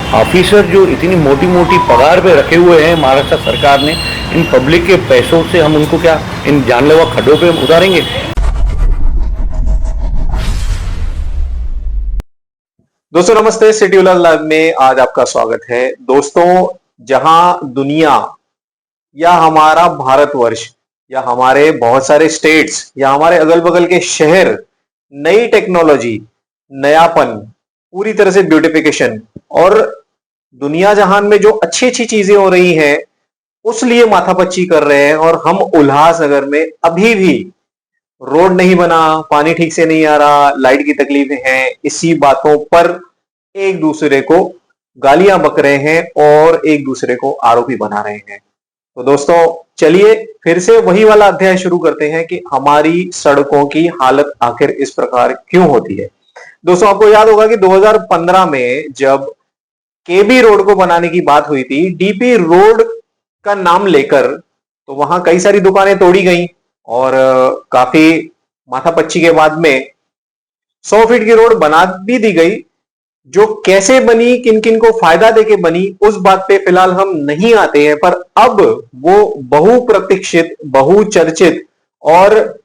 Officer जो इतनी मोटी मोटी पगार पे रखे हुए हैं महाराष्ट्र सरकार ने, इन पब्लिक के पैसों से हम उनको क्या इन जानलेवा खड्डों पे उतारेंगे? दोस्तों नमस्ते, सिटी लाइव में आज आपका स्वागत है। दोस्तों, जहां दुनिया या हमारा भारतवर्ष या हमारे बहुत सारे स्टेट्स या हमारे अगल बगल के शहर नई टेक्नोलॉजी, नयापन, पूरी तरह से ब्यूटिफिकेशन और दुनिया जहान में जो अच्छी अच्छी चीजें हो रही हैं उस लिए माथापच्ची कर रहे हैं, और हम उल्लासनगर में अभी भी रोड नहीं बना, पानी ठीक से नहीं आ रहा, लाइट की तकलीफें हैं, इसी बातों पर एक दूसरे को गालियां बक रहे हैं और एक दूसरे को आरोपी बना रहे हैं। तो दोस्तों चलिए फिर से वही वाला अध्याय शुरू करते हैं कि हमारी सड़कों की हालत आखिर इस प्रकार क्यों होती है। दोस्तों आपको याद होगा कि 2015 में जब केबी रोड को बनाने की बात हुई थी, डीपी रोड का नाम लेकर, तो वहां कई सारी दुकानें तोड़ी गई और काफी माथापच्ची के बाद में 100 फीट की रोड बना भी दी गई। जो कैसे बनी, किन किन को फायदा देके बनी, उस बात पे फिलहाल हम नहीं आते हैं, पर अब वो बहुप्रतीक्षित, बहुचर्चित और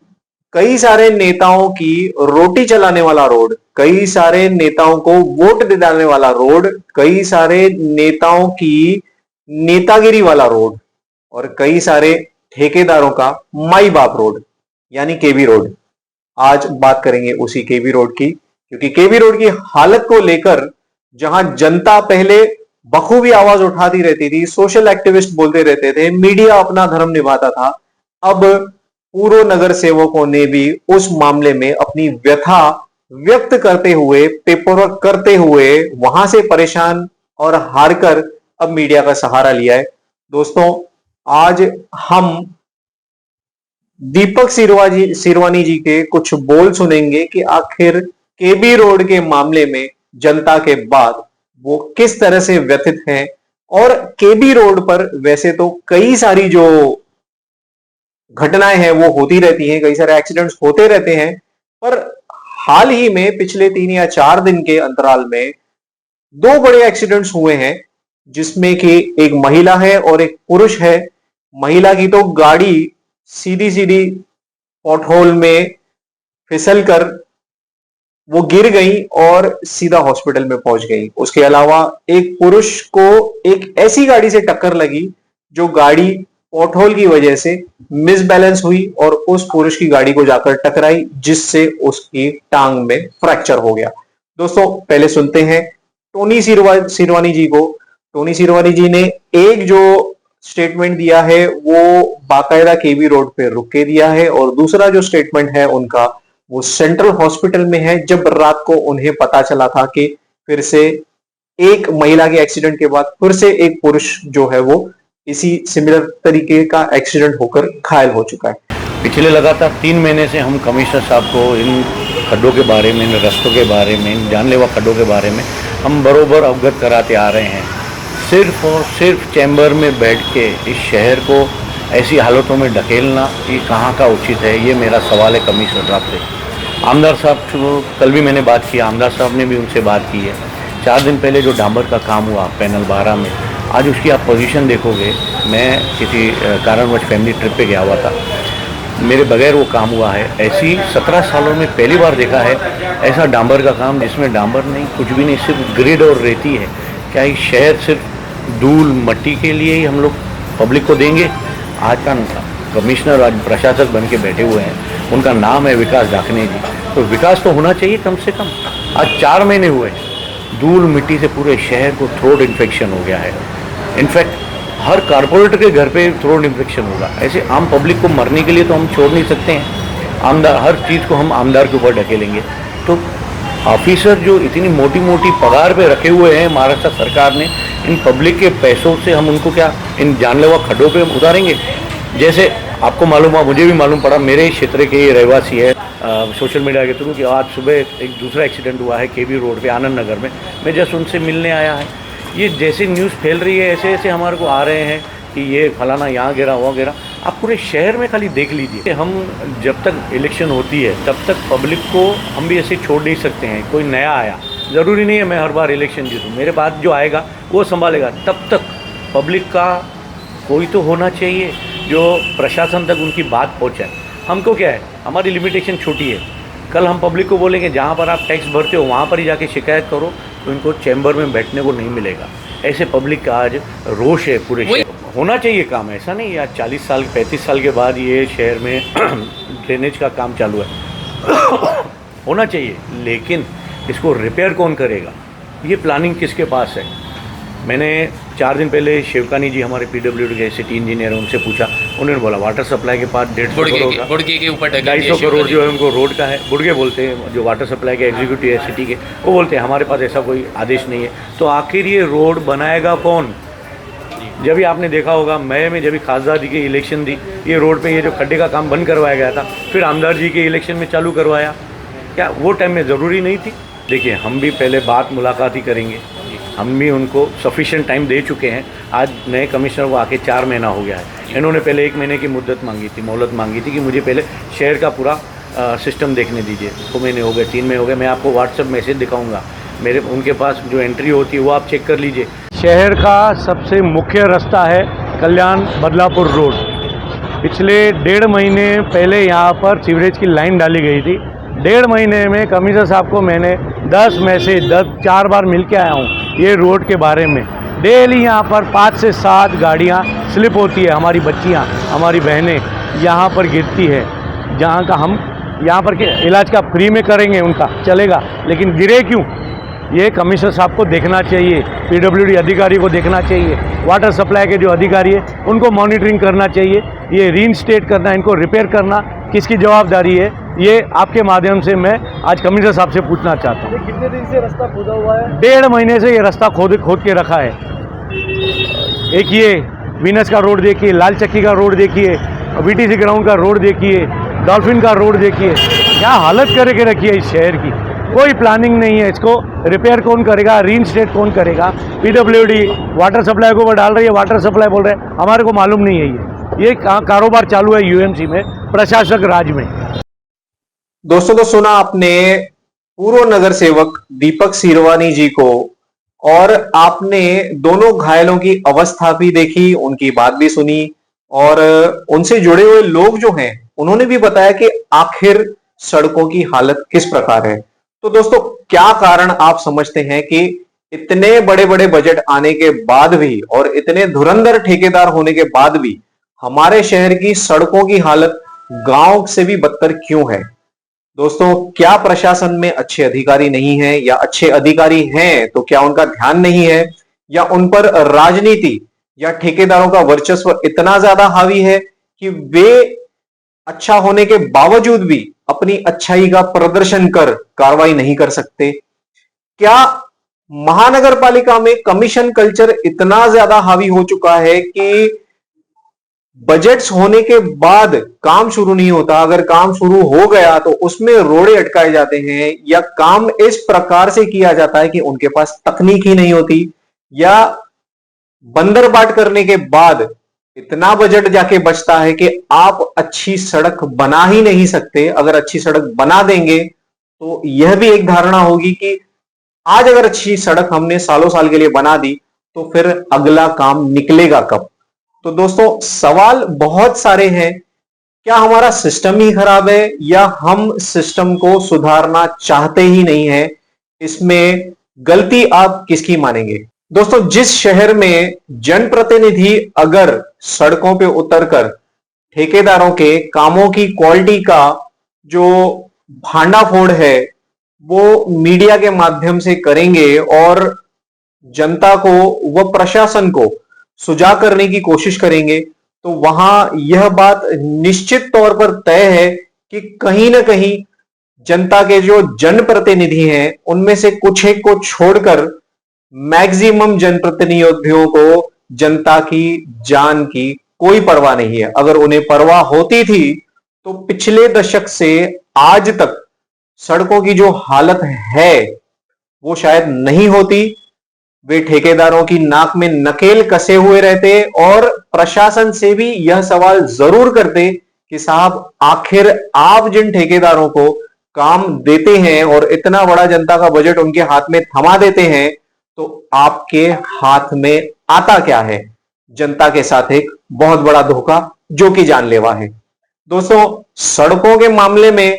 कई सारे नेताओं की रोटी चलाने वाला रोड, कई सारे नेताओं को वोट दिलाने वाला रोड, कई सारे नेताओं की नेतागिरी वाला रोड और कई सारे ठेकेदारों का माई बाप रोड यानी केबी रोड। आज बात करेंगे उसी केबी रोड की, क्योंकि केबी रोड की हालत को लेकर जहां जनता पहले बखूबी आवाज उठाती रहती थी, सोशल एक्टिविस्ट बोलते रहते थे, मीडिया अपना धर्म निभाता था, अब पूर्व नगर सेवकों ने भी उस मामले में अपनी व्यथा व्यक्त करते हुए, पेपर वर्क करते हुए वहां से परेशान और हारकर अब मीडिया का सहारा लिया है। दोस्तों आज हम दीपक सिरवानी जी के कुछ बोल सुनेंगे कि आखिर केबी रोड के मामले में जनता के बाद वो किस तरह से व्यथित हैं। और केबी रोड पर वैसे तो कई सारी जो घटनाएं हैं वो होती रहती हैं, कई सारे एक्सीडेंट्स होते रहते हैं, पर हाल ही में पिछले 3 या 4 दिन के अंतराल में 2 बड़े एक्सीडेंट्स हुए हैं, जिसमें कि एक महिला है और एक पुरुष है। महिला की तो गाड़ी सीधी सीधी पॉटहोल में फिसल कर वो गिर गई और सीधा हॉस्पिटल में पहुंच गई। उसके अलावा एक पुरुष को एक ऐसी गाड़ी से टक्कर लगी जो गाड़ी पॉटहोल की वजह से मिसबैलेंस हुई और उस पुरुष की गाड़ी को जाकर टकराई, जिससे उसकी टांग में फ्रैक्चर हो गया। दोस्तों पहले सुनते हैं टोनी सिरवानी जी को। टोनी सिरवानी जी ने एक जो स्टेटमेंट दिया है वो बाकायदा केबी रोड पे रुक के दिया है, और दूसरा जो स्टेटमेंट है उनका वो सेंट्रल हॉस्पिटल में है, जब रात को उन्हें पता चला था कि फिर से एक महिला के एक्सीडेंट के बाद फिर से एक पुरुष जो है वो इसी सिमिलर तरीके का एक्सीडेंट होकर घायल हो चुका है। पिछले लगातार 3 महीने से हम कमिश्नर साहब को इन खड्डों के बारे में, इन रास्तों के बारे में, इन जानलेवा खड्डों के बारे में हम बरोबर अवगत कराते आ रहे हैं। सिर्फ और सिर्फ चैम्बर में बैठ के इस शहर को ऐसी हालतों में ढकेलना ये कहाँ का उचित है, ये मेरा सवाल है कमिश्नर साहब से। आमदार साहब को कल भी मैंने बात की, आमदार साहब ने भी उनसे बात की है। 4 दिन पहले जो डांबर का काम हुआ पैनल 12 में, आज उसकी आप पोजीशन देखोगे। मैं किसी कारणवश फैमिली ट्रिप पे गया हुआ था, मेरे बगैर वो काम हुआ है। ऐसी 17 सालों में पहली बार देखा है ऐसा डांबर का काम जिसमें डांबर नहीं, कुछ भी नहीं, सिर्फ ग्रिड और रेती है। क्या ये शहर सिर्फ धूल मट्टी के लिए ही हम लोग पब्लिक को देंगे? आज का कमिश्नर, आज प्रशासक बन के बैठे हुए हैं, उनका नाम है विकास डाकने जी, तो विकास तो होना चाहिए कम से कम। आज 4 महीने हुए, धूल मिट्टी से पूरे शहर को थ्रोट इन्फेक्शन हो गया है। इनफैक्ट हर कारपोरेटर के घर पे थ्रोट इन्फेक्शन होगा। ऐसे आम पब्लिक को मरने के लिए तो हम छोड़ नहीं सकते हैं। आमदार, हर चीज़ को हम आमदार के ऊपर ढकेलेंगे। तो ऑफिसर जो इतनी मोटी मोटी पगार पे रखे हुए हैं महाराष्ट्र सरकार ने, इन पब्लिक के पैसों से हम उनको क्या इन जानलेवा खड्डों पे उतारेंगे? जैसे आपको मालूम हुआ, मुझे भी मालूम पड़ा, मेरे क्षेत्र के रहवासी है, सोशल मीडिया के थ्रू, कि आज सुबह एक दूसरा एक्सीडेंट हुआ है केबी रोड पे आनंद नगर में। मैं जस्ट उनसे मिलने आया है। ये जैसे न्यूज़ फैल रही है ऐसे ऐसे हमारे को आ रहे हैं कि ये फलाना यहाँ गिरा, वहाँ गिरा। आप पूरे शहर में खाली देख लीजिए। हम जब तक इलेक्शन होती है तब तक पब्लिक को हम भी ऐसे छोड़ नहीं सकते हैं। कोई नया आया ज़रूरी नहीं है मैं हर बार इलेक्शन जीतूँ, मेरे बाद जो आएगा वो संभालेगा। तब तक पब्लिक का कोई तो होना चाहिए जो प्रशासन तक उनकी बात पहुँचाए। हमको क्या है, हमारी लिमिटेशन छोटी है। कल हम पब्लिक को बोलेंगे जहाँ पर आप टैक्स भरते हो वहाँ पर ही जाके शिकायत करो, तो इनको चैम्बर में बैठने को नहीं मिलेगा। ऐसे पब्लिक का आज रोष है पूरे शहर। होना चाहिए काम, ऐसा नहीं यार 40 साल 35 साल के बाद ये शहर में ड्रेनेज का काम चालू है होना चाहिए, लेकिन इसको रिपेयर कौन करेगा, ये प्लानिंग किसके पास है। मैंने 4 दिन पहले शिवकानी जी हमारे PWD के सिटी इंजीनियर हैं, उनसे पूछा, उन्होंने बोला वाटर सप्लाई के पास 150 करोड़ का, बुड़गे के ऊपर 250 करोड़ जो है उनको रोड का है। बुड़गे बोलते हैं जो वाटर सप्लाई के एग्जीक्यूटिव है सिटी के, वो बोलते हैं हमारे पास ऐसा कोई आदेश नहीं है। तो आखिर ये रोड बनाएगा कौन। जब भी आपने देखा होगा मई में जब भी खासदार जी की इलेक्शन थी, ये रोड पे ये जो खड्डे का काम बंद करवाया गया था, फिर आमदार जी के इलेक्शन में चालू करवाया। क्या वो टाइम में ज़रूरी नहीं थी। देखिए हम भी पहले बात मुलाकात ही करेंगे, हम भी उनको सफिशिएंट टाइम दे चुके हैं। आज नए कमिश्नर को आके 4 महीना हो गया है। इन्होंने पहले 1 महीने की मुद्दत मांगी थी, मोहलत मांगी थी कि मुझे पहले शहर का पूरा सिस्टम देखने दीजिए। 2 महीने हो गए, 3 महीने हो गए। मैं आपको व्हाट्सएप मैसेज दिखाऊंगा, मेरे उनके पास जो एंट्री होती है वो आप चेक कर लीजिए। शहर का सबसे मुख्य रास्ता है कल्याण बदलापुर रोड। पिछले 1.5 महीने पहले यहाँ पर सीवरेज की लाइन डाली गई थी। 1.5 महीने में कमिश्नर साहब को मैंने 10 मैसेज 4 बार मिल के आया हूँ ये रोड के बारे में। डेली यहाँ पर 5 से 7 गाड़ियाँ स्लिप होती है, हमारी बच्चियाँ हमारी बहनें यहाँ पर गिरती है। जहाँ का हम यहाँ पर के इलाज का फ्री में करेंगे उनका चलेगा, लेकिन गिरे क्यों ये कमिश्नर साहब को देखना चाहिए, PWD अधिकारी को देखना चाहिए, वाटर सप्लाई के जो अधिकारी है उनको मॉनिटरिंग करना चाहिए। ये रीइंस्टेट करना, इनको रिपेयर करना किसकी जवाबदारी है, ये आपके माध्यम से मैं आज कमिश्नर साहब से पूछना चाहता हूँ। कितने दिन से रास्ता खोदा हुआ है? 1.5 महीने से ये रास्ता खोद के रखा है। एक ये वीनस का रोड देखिए, लाल चक्की का रोड देखिए, VTC ग्राउंड का रोड देखिए, डॉल्फिन का रोड देखिए, क्या हालत करके रखी है इस शहर की। कोई प्लानिंग नहीं है। इसको रिपेयर कौन करेगा, रीइंस्टेट कौन करेगा। PWD वाटर सप्लाई को ऊपर डाल रही है, वाटर सप्लाई बोल रहे हैं, हमारे को मालूम नहीं है ये कारोबार चालू है UMC में, प्रशासक राज में। दोस्तों तो सुना आपने पूर्व नगर सेवक दीपक सीरवानी जी को, और आपने दोनों घायलों की अवस्था भी देखी, उनकी बात भी सुनी, और उनसे जुड़े हुए लोग जो हैं उन्होंने भी बताया कि आखिर सड़कों की हालत किस प्रकार है। तो दोस्तों क्या कारण आप समझते हैं कि इतने बड़े बड़े बजट आने के बाद भी और इतने धुरंधर ठेकेदार होने के बाद भी हमारे शहर की सड़कों की हालत गांव से भी बदतर क्यों है। दोस्तों क्या प्रशासन में अच्छे अधिकारी नहीं है, या अच्छे अधिकारी हैं तो क्या उनका ध्यान नहीं है, या उन पर राजनीति या ठेकेदारों का वर्चस्व इतना ज्यादा हावी है कि वे अच्छा होने के बावजूद भी अपनी अच्छाई का प्रदर्शन कर कार्रवाई नहीं कर सकते। क्या महानगर पालिका में कमीशन कल्चर इतना ज्यादा हावी हो चुका है कि बजट्स होने के बाद काम शुरू नहीं होता, अगर काम शुरू हो गया तो उसमें रोड़े अटकाए जाते हैं, या काम इस प्रकार से किया जाता है कि उनके पास तकनीक ही नहीं होती, या बंदरबाट करने के बाद इतना बजट जाके बचता है कि आप अच्छी सड़क बना ही नहीं सकते। अगर अच्छी सड़क बना देंगे तो यह भी एक धारणा होगी कि आज अगर अच्छी सड़क हमने सालों साल के लिए बना दी तो फिर अगला काम निकलेगा कब। तो दोस्तों सवाल बहुत सारे हैं, क्या हमारा सिस्टम ही खराब है या हम सिस्टम को सुधारना चाहते ही नहीं है। इसमें गलती आप किसकी मानेंगे। दोस्तों जिस शहर में जनप्रतिनिधि अगर सड़कों पे उतरकर ठेकेदारों के कामों की क्वालिटी का जो भांडाफोड़ है वो मीडिया के माध्यम से करेंगे और जनता को व प्रशासन को सुजा करने की कोशिश करेंगे, तो वहां यह बात निश्चित तौर पर तय है कि कहीं ना कहीं जनता के जो जनप्रतिनिधि हैं उनमें से कुछ एक को छोड़कर मैक्सिमम जनप्रतिनिधियों को जनता की जान की कोई परवाह नहीं है। अगर उन्हें परवाह होती थी तो पिछले दशक से आज तक सड़कों की जो हालत है वो शायद नहीं होती। वे ठेकेदारों की नाक में नकेल कसे हुए रहते और प्रशासन से भी यह सवाल जरूर करते कि साहब आखिर आप जिन ठेकेदारों को काम देते हैं और इतना बड़ा जनता का बजट उनके हाथ में थमा देते हैं, तो आपके हाथ में आता क्या है? जनता के साथ एक बहुत बड़ा धोखा जो कि जानलेवा है। दोस्तों, सड़कों के मामले में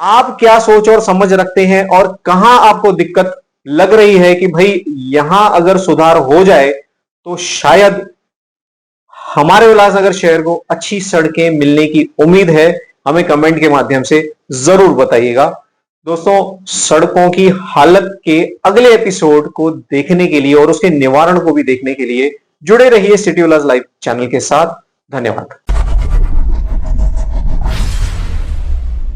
आप क्या सोच और समझ रखते हैं और कहां आपको दिक्कत लग रही है कि भाई यहां अगर सुधार हो जाए तो शायद हमारे उल्लासनगर शहर को अच्छी सड़कें मिलने की उम्मीद है? हमें कमेंट के माध्यम से जरूर बताइएगा। दोस्तों, सड़कों की हालत के अगले एपिसोड को देखने के लिए और उसके निवारण को भी देखने के लिए जुड़े रहिए सिटी उल्लास लाइव चैनल के साथ। धन्यवाद।